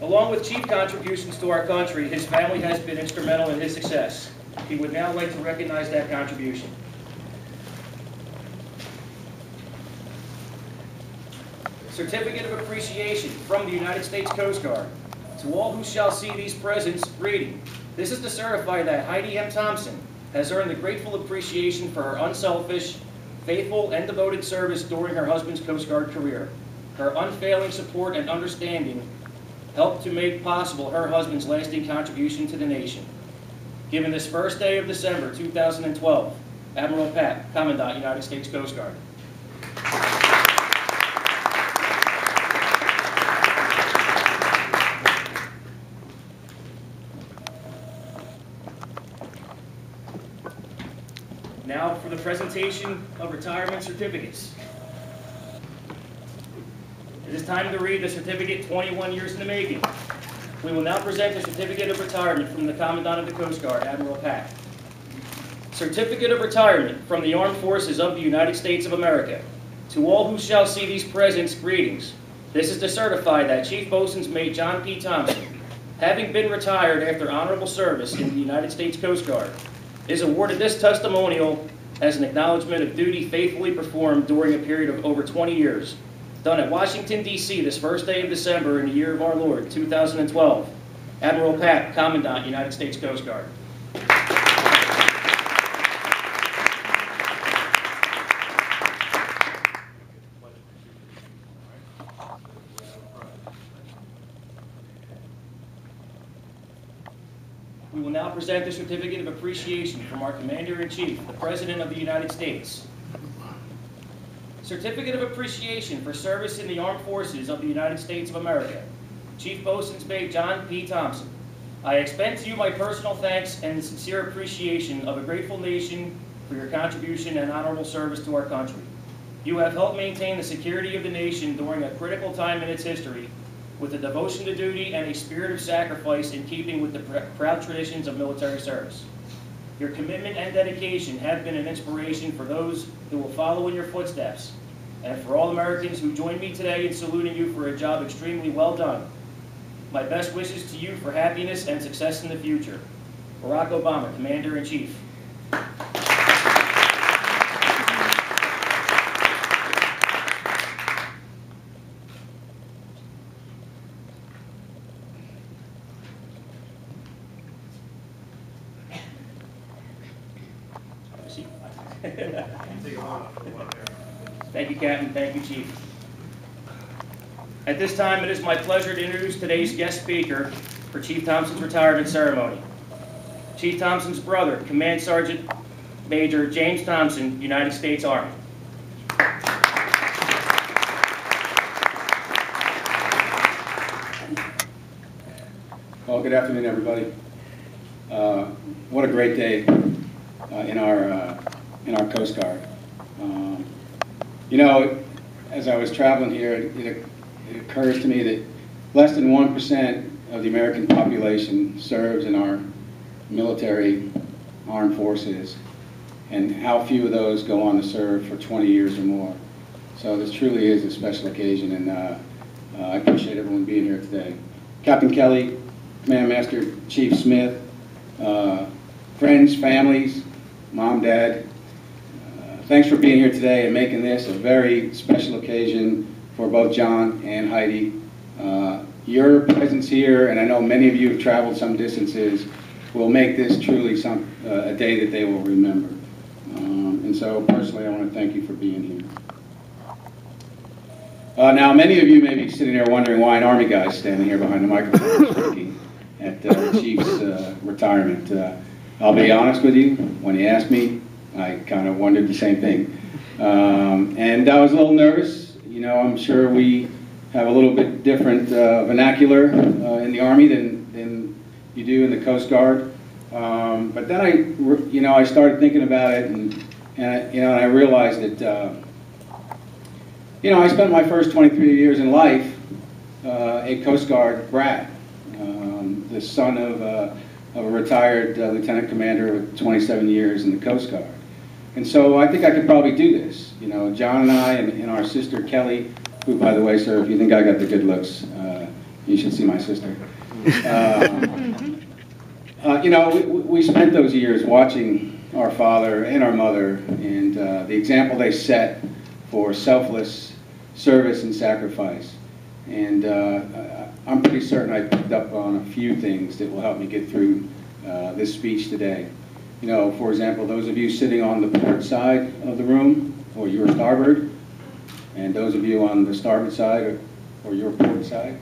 Along with chief contributions to our country, his family has been instrumental in his success. He would now like to recognize that contribution. Certificate of Appreciation from the United States Coast Guard. To all who shall see these presents, reading. This is to certify that Heidi M. Thompson has earned the grateful appreciation for her unselfish, faithful, and devoted service during her husband's Coast Guard career. Her unfailing support and understanding helped to make possible her husband's lasting contribution to the nation. Given this first day of December 2012, Admiral Pat, Commandant, United States Coast Guard. Now for the presentation of retirement certificates. It is time to read the certificate 21 years in the making. We will now present the certificate of retirement from the Commandant of the Coast Guard, Admiral Pack. Certificate of retirement from the Armed Forces of the United States of America. To all who shall see these presents, greetings. This is to certify that Chief Boatswain's Mate John P. Thompson, having been retired after honorable service in the United States Coast Guard, is awarded this testimonial as an acknowledgement of duty faithfully performed during a period of over 20 years, done at Washington, D.C. this first day of December in the year of our Lord, 2012. Admiral Pat, Commandant, United States Coast Guard. We will now present the Certificate of Appreciation from our Commander-in-Chief, the President of the United States. Certificate of Appreciation for service in the Armed Forces of the United States of America. Chief Boatswain's Mate John P. Thompson. I extend to you my personal thanks and sincere appreciation of a grateful nation for your contribution and honorable service to our country. You have helped maintain the security of the nation during a critical time in its history, with a devotion to duty and a spirit of sacrifice in keeping with the proud traditions of military service. Your commitment and dedication have been an inspiration for those who will follow in your footsteps, and for all Americans who join me today in saluting you for a job extremely well done. My best wishes to you for happiness and success in the future. Barack Obama, Commander-in-Chief. Thank you, Captain. Thank you, Chief. At this time, it is my pleasure to introduce today's guest speaker for Chief Thompson's retirement ceremony. Chief Thompson's brother, Command Sergeant Major James Thompson, United States Army. Well, good afternoon, everybody. What a great day in our Coast Guard. You know, as I was traveling here, it occurs to me that less than 1% of the American population serves in our military armed forces, and how few of those go on to serve for 20 years or more. So this truly is a special occasion, and I appreciate everyone being here today. Captain Kelly, Command Master Chief Smith, friends, families, Mom, Dad, thanks for being here today and making this a very special occasion for both John and Heidi. Your presence here, and I know many of you have traveled some distances, will make this truly a day that they will remember. And so personally, I want to thank you for being here. Now, many of you may be sitting there wondering why an Army guy is standing here behind the microphone speaking at the Chief's retirement. I'll be honest with you, when you asked me, I kind of wondered the same thing. And I was a little nervous. You know, I'm sure we have a little bit different vernacular in the Army than you do in the Coast Guard. But then I started thinking about it, and I realized that, I spent my first 23 years in life a Coast Guard brat, the son of a retired lieutenant commander with 27 years in the Coast Guard. And so I think I could probably do this. You know, John and I and our sister Kelly, who, by the way, sir, if you think I got the good looks, You should see my sister. You know, we spent those years watching our father and our mother, and the example they set for selfless service and sacrifice. And I'm pretty certain I picked up on a few things that will help me get through this speech today. You know, for example, those of you sitting on the port side of the room, or your starboard, and those of you on the starboard side or your port side,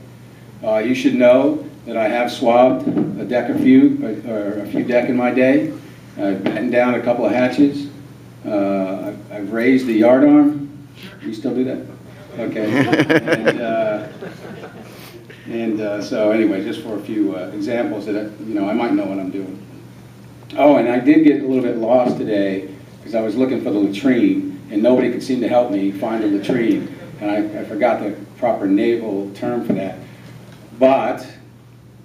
you should know that I have swabbed a few deck in my day. I've battened down a couple of hatches. I've raised the yardarm. You still do that? Okay. So anyway, just for a few examples that I might know what I'm doing. Oh, and I did get a little bit lost today because I was looking for the latrine, and nobody could seem to help me find the latrine, and I forgot the proper naval term for that. But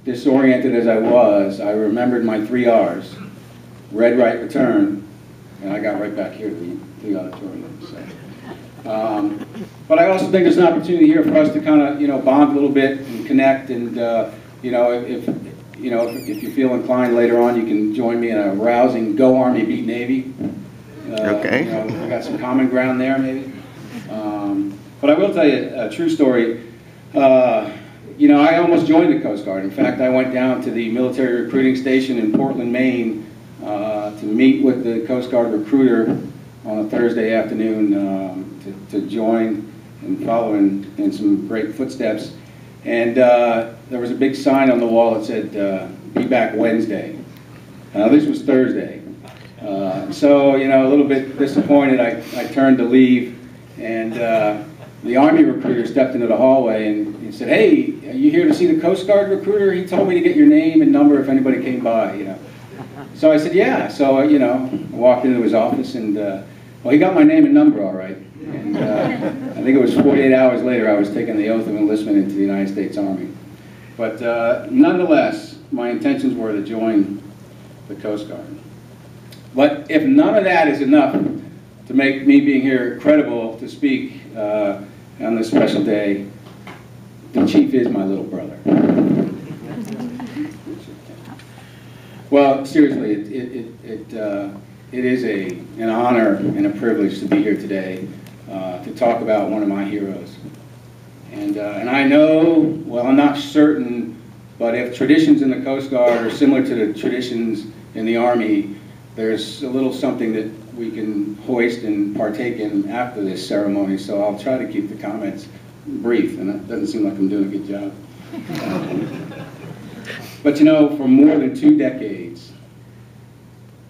disoriented as I was, I remembered my 3 R's: read, write, return, and I got right back here to the auditorium. So. But I also think there's an opportunity here for us to kind of, bond a little bit and connect. And if you feel inclined later on, you can join me in a rousing "Go Army, Beat Navy." Okay. We got some common ground there, maybe. But I will tell you a true story. I almost joined the Coast Guard. In fact, I went down to the military recruiting station in Portland, Maine, to meet with the Coast Guard recruiter on a Thursday afternoon to join and follow in some great footsteps. And there was a big sign on the wall that said, "Be back Wednesday." This was Thursday. So, a little bit disappointed, I turned to leave, and the Army recruiter stepped into the hallway and he said, "Hey, are you here to see the Coast Guard recruiter? He told me to get your name and number if anybody came by, So I said, "Yeah." So, I walked into his office, and well, he got my name and number all right. And I think it was 48 hours later I was taking the oath of enlistment into the United States Army. But nonetheless, my intentions were to join the Coast Guard. But if none of that is enough to make me being here credible to speak on this special day, the Chief is my little brother. Well, seriously, it is an honor and a privilege to be here today to talk about one of my heroes. And I know, well, I'm not certain, but if traditions in the Coast Guard are similar to the traditions in the Army, there's a little something that we can hoist and partake in after this ceremony, so I'll try to keep the comments brief, and it doesn't seem like I'm doing a good job. But for more than 2 decades,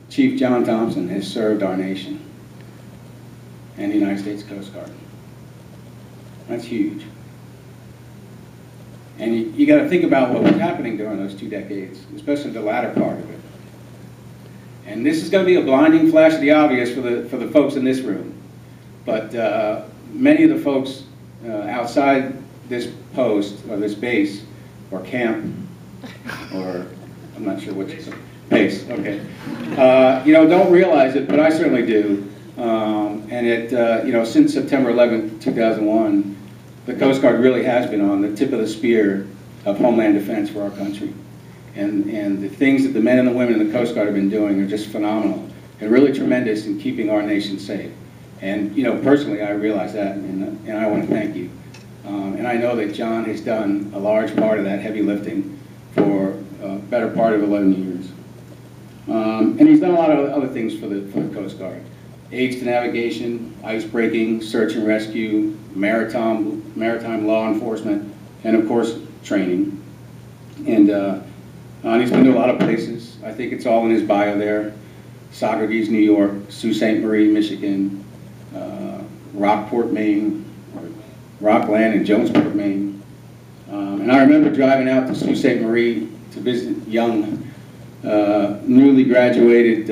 Chief John Thompson has served our nation and the United States Coast Guard. That's huge. And you got to think about what was happening during those 2 decades, especially the latter part of it. And this is going to be a blinding flash of the obvious for the folks in this room. But many of the folks outside this post, or this base, or camp, or I'm not sure which base, okay. Don't realize it, but I certainly do. And since September 11th, 2001, the Coast Guard really has been on the tip of the spear of homeland defense for our country. And the things that the men and the women in the Coast Guard have been doing are just phenomenal and really tremendous in keeping our nation safe. And personally, I realize that, and I want to thank you. And I know that John has done a large part of that heavy lifting for a better part of 11 years. And he's done a lot of other things for the Coast Guard. Aids to navigation, ice breaking, search and rescue, maritime law enforcement, and of course, training. And he's been to a lot of places. I think it's all in his bio there. Saugerties, New York, Sault Ste. Marie, Michigan, Rockport, Maine, or Rockland and Jonesport, Maine. And I remember driving out to Sault Ste. Marie to visit young, newly graduated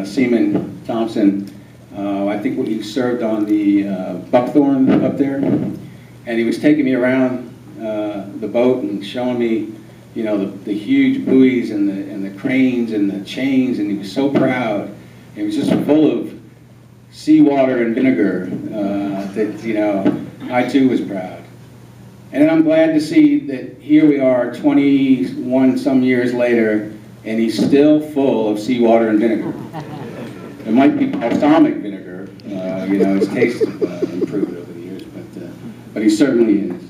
Seaman Thompson. I think he served on the Buckthorn up there. And he was taking me around the boat and showing me the huge buoys and the cranes and the chains, and he was so proud. He was just full of seawater and vinegar that, I too was proud. And I'm glad to see that here we are 21 some years later, and he's still full of seawater and vinegar. It might be balsamic vinegar, you know, his taste improved over the years, but he certainly is.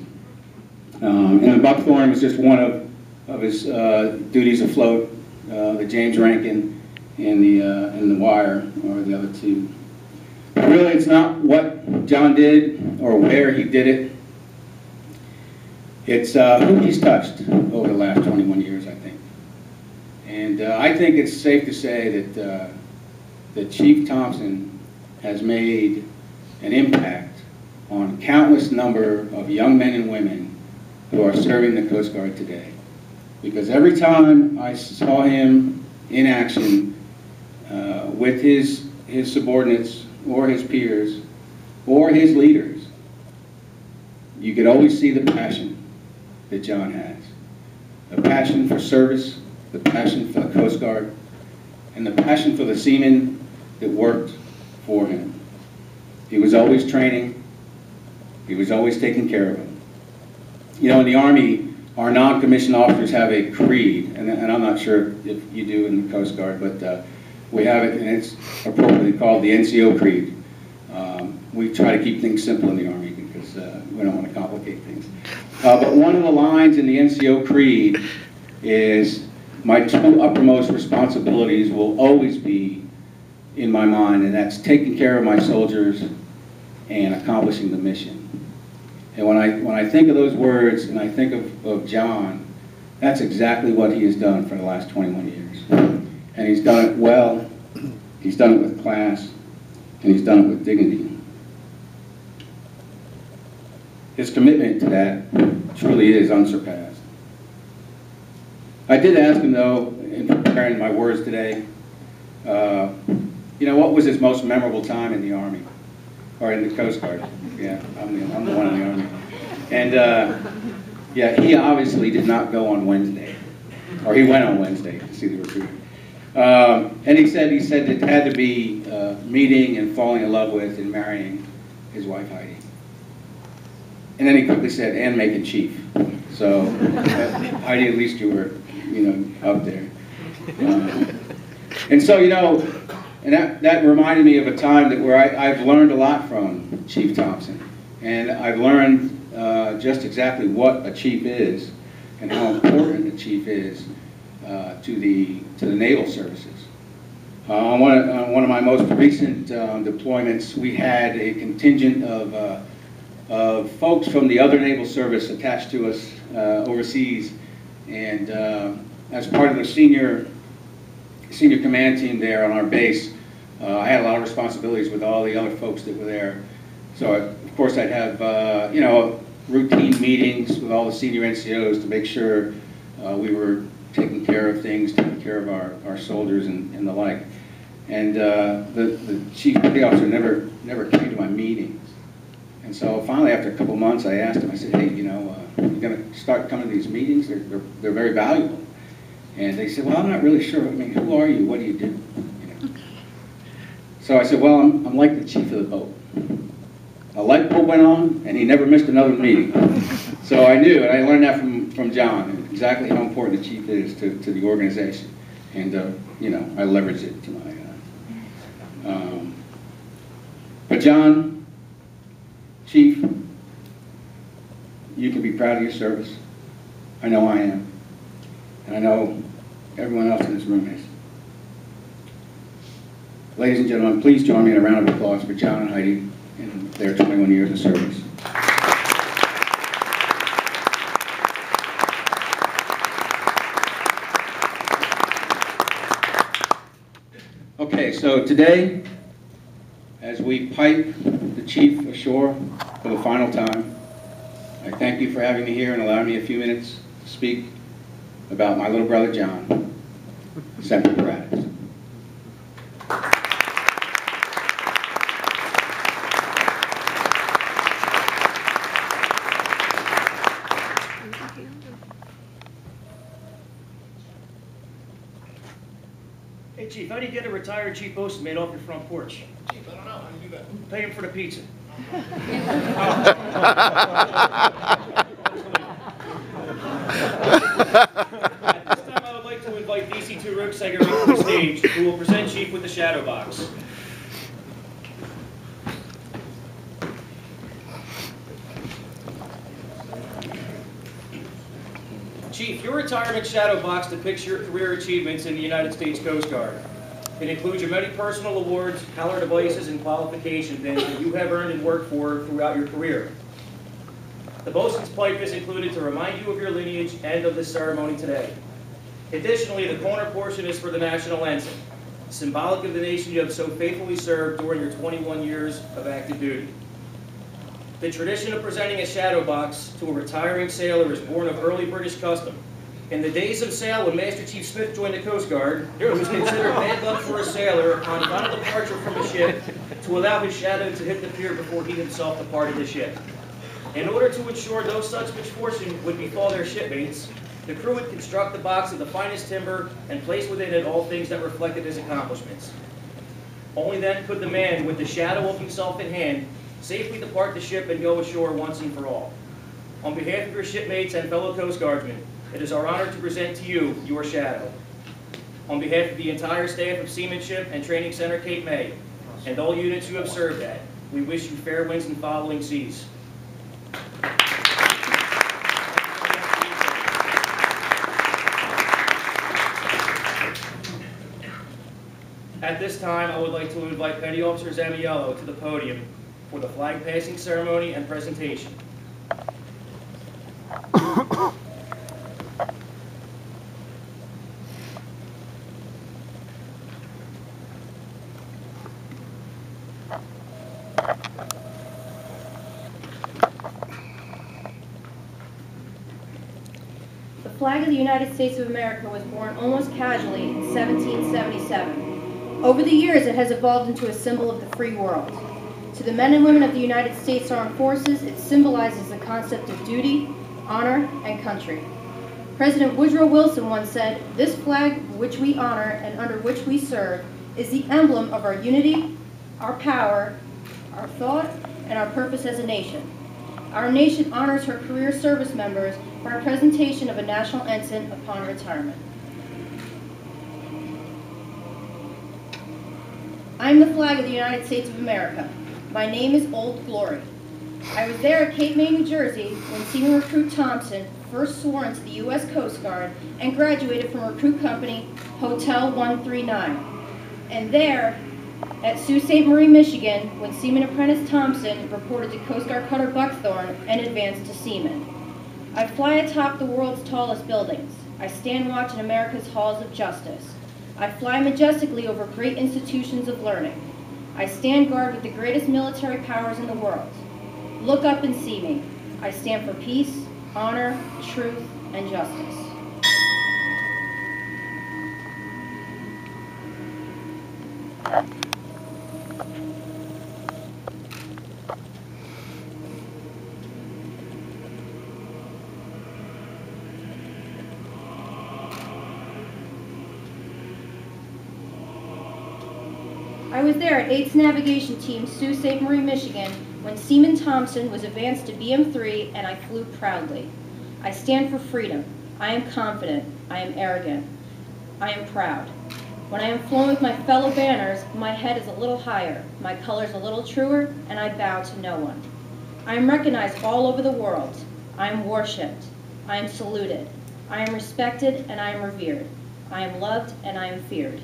And the buckthorn was just one of his duties afloat. The James Rankin and the Wire are the other two. But really, it's not what John did or where he did it. It's who he's touched over the last 21 years, I think. And I think it's safe to say that Chief Thompson has made an impact on a countless number of young men and women who are serving the Coast Guard today. Because every time I saw him in action with his subordinates or his peers or his leaders, you could always see the passion that John has. The passion for service, the passion for the Coast Guard, and the passion for the seamen that worked for him. He was always training. He was always taking care of them. You know, in the Army, our non-commissioned officers have a creed, and I'm not sure if you do in the Coast Guard, but we have it, and it's appropriately called the NCO creed. We try to keep things simple in the Army because we don't want to complicate things. But one of the lines in the NCO creed is, my two uppermost responsibilities will always be in my mind, and that's taking care of my soldiers and accomplishing the mission. And when I think of those words and I think of John, that's exactly what he has done for the last 21 years. And he's done it well, he's done it with class, and he's done it with dignity. His commitment to that truly is unsurpassed. I did ask him, though, in preparing my words today, you know, what was his most memorable time in the Army? Or in the Coast Guard? Yeah, I'm the one in the Army. And yeah, he obviously did not go on Wednesday. Or he went on Wednesday to see the recruiter. And he said it had to be meeting and falling in love with and marrying his wife, Heidi. And then he quickly said, and making chief. So, Heidi, at least you were, you know, up there. And so, you know, and that reminded me of a time where I've learned a lot from Chief Thompson. And I've learned just exactly what a chief is and how important a chief is to the naval services. On one of my most recent deployments, we had a contingent of folks from the other naval service attached to us overseas, and as part of the senior command team there on our base, I had a lot of responsibilities with all the other folks that were there. So of course I'd have you know, routine meetings with all the senior NCOs to make sure we were taking care of things, taking care of our soldiers and the like. And the chief petty officer never came to my meetings. And so finally, after a couple months, I asked him, I said, hey, you know, you're going to start coming to these meetings? They're very valuable. And they said, well, I'm not really sure. I mean, who are you? What do you do? You know? So I said, well, I'm like the chief of the boat. A light bulb went on, and he never missed another meeting. So I knew, and I learned that from John, and exactly how important the chief is to the organization. And, you know, I leverage it to my... but John, Chief, you can be proud of your service. I know I am. And I know everyone else in this room is. Ladies and gentlemen, please join me in a round of applause for John and Heidi in their 21 years of service. Okay, so today, as we pipe the Chief ashore for the final time, I thank you for having me here and allowing me a few minutes to speak about my little brother John, Semper Paratus. Hey, Chief, how do you get a retired chief postmate off your front porch? Chief, I don't know. How do you do that? Pay him for the pizza. Segerman to the stage, who will present Chief with the shadow box. Chief, your retirement shadow box depicts your career achievements in the United States Coast Guard. It includes your many personal awards, Howler devices, and qualification pins that you have earned and worked for throughout your career. The bosun's pipe is included to remind you of your lineage and of this ceremony today. Additionally, the corner portion is for the national ensign, symbolic of the nation you have so faithfully served during your 21 years of active duty. The tradition of presenting a shadow box to a retiring sailor is born of early British custom. In the days of sail, when Master Chief Smith joined the Coast Guard, it was considered bad luck for a sailor on final departure from a ship to allow his shadow to hit the pier before he himself departed the ship. In order to ensure no such misfortune would befall their shipmates, the crew would construct the box of the finest timber and place within it all things that reflected his accomplishments. Only then could the man, with the shadow of himself in hand, safely depart the ship and go ashore once and for all. On behalf of your shipmates and fellow Coast Guardsmen, it is our honor to present to you your shadow. On behalf of the entire staff of Seamanship and Training Center Cape May, and all units you have served at, we wish you fair winds and following seas. At this time, I would like to invite Petty Officer Zamiello to the podium for the flag passing ceremony and presentation. The flag of the United States of America was born almost casually in 1777. Over the years, it has evolved into a symbol of the free world. To the men and women of the United States Armed Forces, it symbolizes the concept of duty, honor, and country. President Woodrow Wilson once said, "This flag which we honor and under which we serve is the emblem of our unity, our power, our thought, and our purpose as a nation." Our nation honors her career service members by a presentation of a national ensign upon retirement. I am the flag of the United States of America. My name is Old Glory. I was there at Cape May, New Jersey, when Seaman Recruit Thompson first swore into the U.S. Coast Guard and graduated from Recruit Company Hotel 139. And there, at Sault Ste. Marie, Michigan, when Seaman Apprentice Thompson reported to Coast Guard Cutter Buckthorn and advanced to seaman. I fly atop the world's tallest buildings. I stand watch in America's halls of justice. I fly majestically over great institutions of learning. I stand guard with the greatest military powers in the world. Look up and see me. I stand for peace, honor, truth, and justice. I was there at 8th Navigation Team, Sault Ste. Marie, Michigan, when Seaman Thompson was advanced to BM3 and I flew proudly. I stand for freedom. I am confident. I am arrogant. I am proud. When I am flown with my fellow banners, my head is a little higher, my colors a little truer, and I bow to no one. I am recognized all over the world. I am worshipped. I am saluted. I am respected and I am revered. I am loved and I am feared.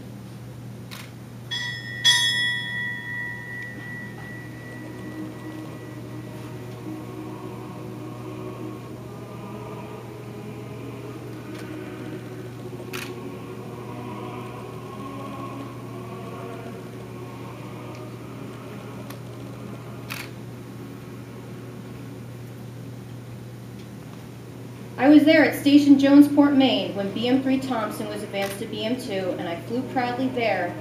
I was there at Station Jonesport, Maine, when BM3 Thompson was advanced to BM2, and I flew proudly there,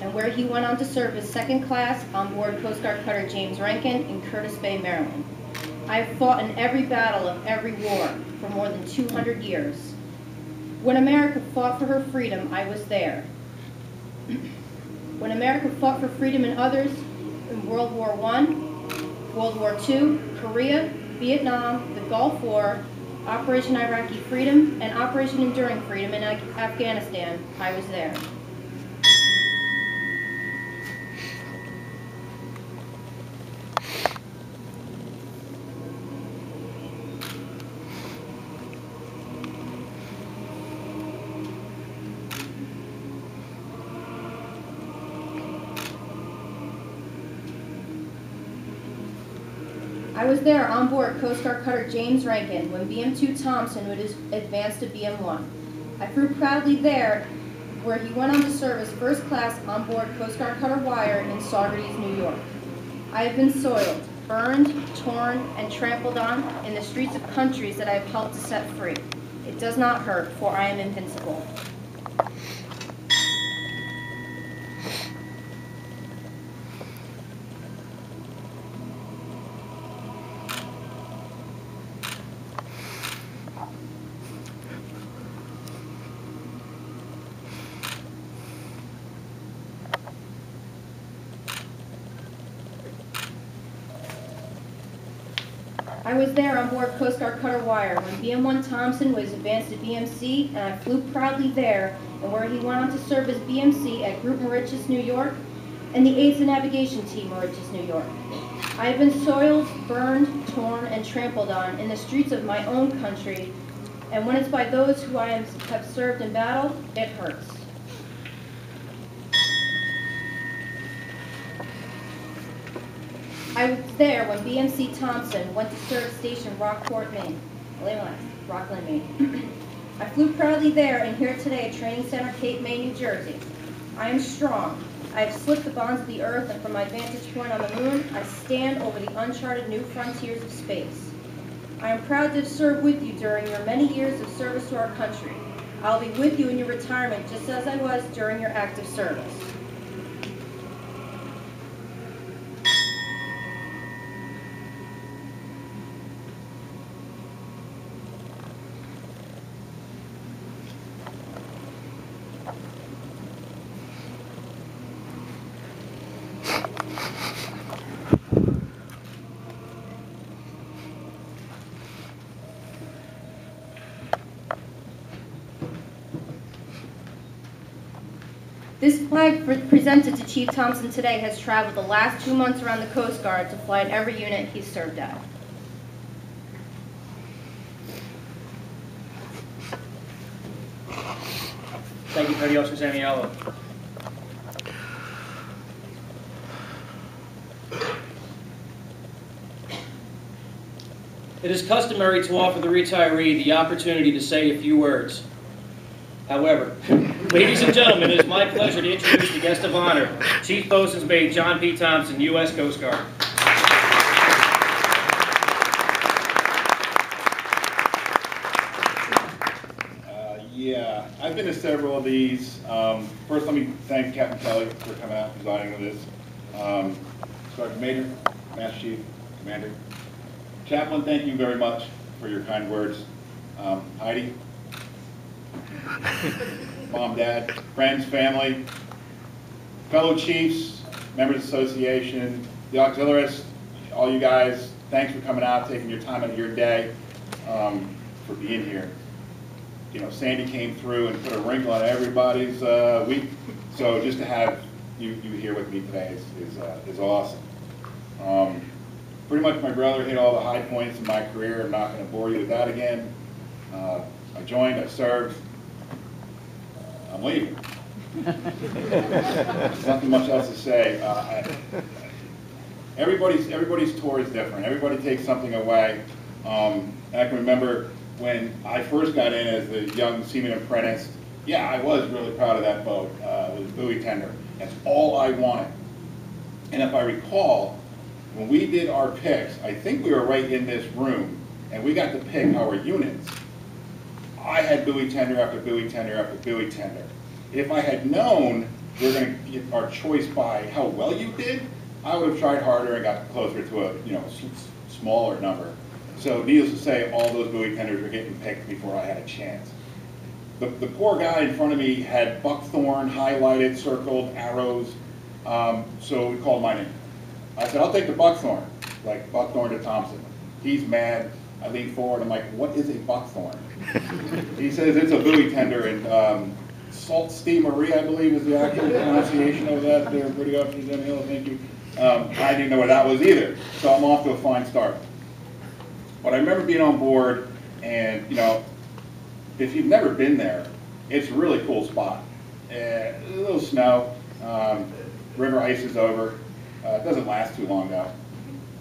and where he went on to serve as second class on board Coast Guard Cutter James Rankin in Curtis Bay, Maryland. I have fought in every battle of every war for more than 200 years. When America fought for her freedom, I was there. When America fought for freedom in others in World War I, World War II, Korea, Vietnam, the Gulf War, Operation Iraqi Freedom, and Operation Enduring Freedom in Afghanistan. I was there. I was there on board Coast Guard cutter James Rankin when BM2 Thomson would advance to BM1. I flew proudly there where he went on to serve as first class on board Coast Guard cutter Wire in Saugerties, New York. I have been soiled, burned, torn, and trampled on in the streets of countries that I have helped to set free. It does not hurt, for I am invincible. I was there on board Coast Guard cutter Wire when BM1 Thomson was advanced to BMC, and I flew proudly there, and where he went on to serve as BMC at Group Mauritius, New York, and the Aids and Navigation Team, Mauritius, New York. I have been soiled, burned, torn, and trampled on in the streets of my own country, and when it's by those who I have served in battle, it hurts. I was there when BMC Thomson went to serve Station Rockport, Maine. Rockland, Maine. I flew proudly there and here today at Training Center, Cape May, New Jersey. I am strong. I have slipped the bonds of the earth, and from my vantage point on the moon, I stand over the uncharted new frontiers of space. I am proud to have served with you during your many years of service to our country. I'll be with you in your retirement just as I was during your active service. This flag presented to Chief Thomson today has traveled the last 2 months around the Coast Guard to fly in every unit he's served at. Thank you, Petty Officer Zaniolo. It is customary to offer the retiree the opportunity to say a few words. However, ladies and gentlemen, it is my pleasure to introduce the guest of honor, Chief Bosun's Mate John P. Thomson, U.S. Coast Guard. Yeah, I've been to several of these. First, let me thank Captain Kelly for coming out and presiding with this. Sergeant Major, Master Chief, Commander. Chaplain, thank you very much for your kind words. Heidi, Mom, Dad, friends, family, fellow chiefs, members association, the auxiliaries, all you guys, thanks for coming out, taking your time out of your day for being here. You know, Sandy came through and put a wrinkle on everybody's week, so just to have you here with me today is awesome. Pretty much my brother hit all the high points in my career. I'm not going to bore you with that again. I joined, I served, I'm leaving. There's nothing much else to say. Everybody's tour is different. Everybody takes something away. I can remember when I first got in as the young seaman apprentice, yeah, I was really proud of that boat. It was buoy tender. That's all I wanted. And if I recall, when we did our picks, I think we were right in this room, and we got to pick our units. I had buoy tender after buoy tender after buoy tender. If I had known we were going to get our choice by how well you did, I would have tried harder and got closer to a smaller number. So needless to say, all those buoy tenders were getting picked before I had a chance. The poor guy in front of me had buckthorn highlighted, circled, arrows, so we called my name. I said, I'll take the buckthorn, like buckthorn to Thompson. He's mad, I lean forward, I'm like, what is a buckthorn? He says it's a buoy tender, and salt steamery, I believe, is the actual pronunciation of that. They're pretty often Jim Hill, thank you. I didn't know what that was either, so I'm off to a fine start. But I remember being on board, and you know, if you've never been there, it's a really cool spot. A little snow, river ice is over. It doesn't last too long though.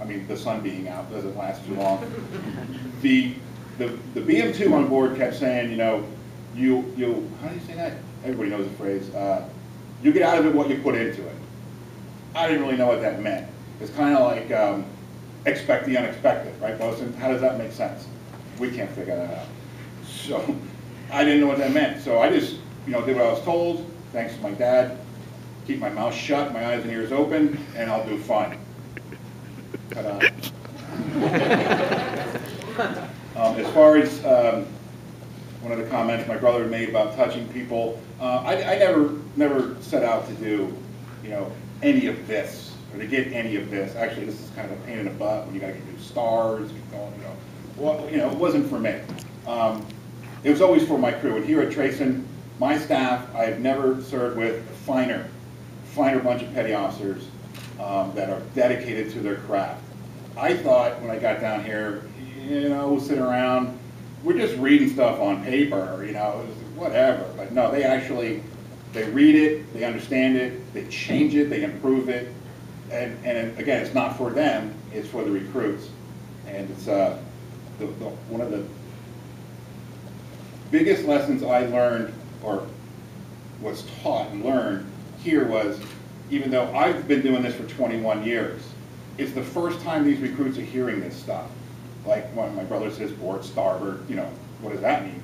I mean, the sun being out doesn't last too long. The BM2 on board kept saying, you know, you how do you say that? Everybody knows the phrase. You get out of it what you put into it. I didn't really know what that meant. It's kind of like expect the unexpected, right, Bosun? How does that make sense? We can't figure that out. So I didn't know what that meant. So I just, you know, did what I was told. Thanks to my dad. Keep my mouth shut, my eyes and ears open, and I'll do fine. Ta-da. As far as one of the comments my brother made about touching people, I never set out to do, you know, any of this or to get any of this. Actually, this is kind of a pain in the butt when you got to get new stars. Well, you know, it wasn't for me. It was always for my crew. And here at Trayson, my staff, I've never served with a finer bunch of petty officers that are dedicated to their craft. I thought when I got down here, you know, we'll sit around, we're just reading stuff on paper, you know, whatever. But no, they read it, they understand it, they change it, they improve it. And again, it's not for them, it's for the recruits. And it's one of the biggest lessons I learned, or was taught and learned here was, even though I've been doing this for 21 years, it's the first time these recruits are hearing this stuff. Like when my brother says board starboard, you know, what does that mean?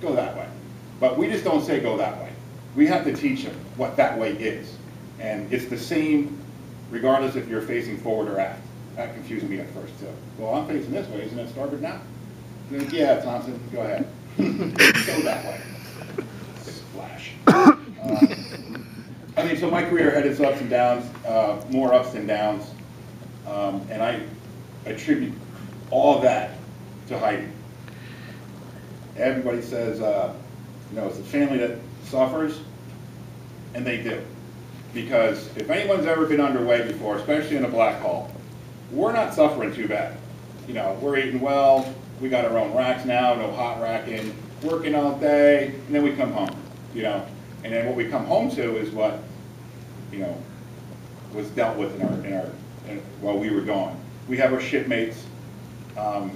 Go that way. But we just don't say go that way. We have to teach them what that way is. And it's the same regardless if you're facing forward or aft. That confused me at first too. Well, I'm facing this way, isn't it starboard now? Like, yeah, Thompson, go ahead. Go that way. Splash. I mean, so my career had its ups and downs, more ups than downs, and I attribute all of that to Heidi. Everybody says, you know, it's the family that suffers, and they do. Because if anyone's ever been underway before, especially in a black hole, we're not suffering too bad. You know, we're eating well, we got our own racks now, no hot racking, working all day, and then we come home, you know. And then what we come home to is what, you know, was dealt with while we were gone. We have our shipmates. I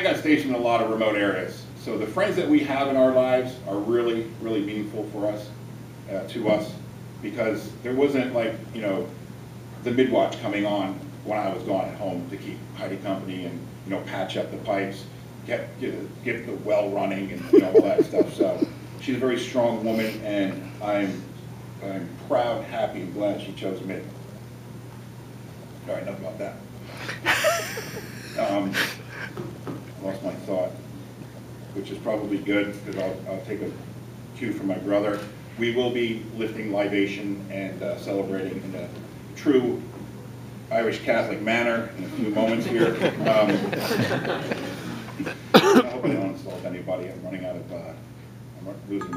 got stationed in a lot of remote areas. So the friends that we have in our lives are really, really meaningful for us, to us, because there wasn't like, you know, the midwatch coming on when I was gone at home to keep Heidi company and, you know, patch up the pipes, get the well running and, you know, all that stuff. So she's a very strong woman, and I'm proud, happy, and glad she chose me. All right, enough about that. Lost my thought, which is probably good because I'll take a cue from my brother. We will be lifting libation and celebrating in a true Irish Catholic manner in a few moments here. I hope I don't insult anybody. I'm running out of, I'm losing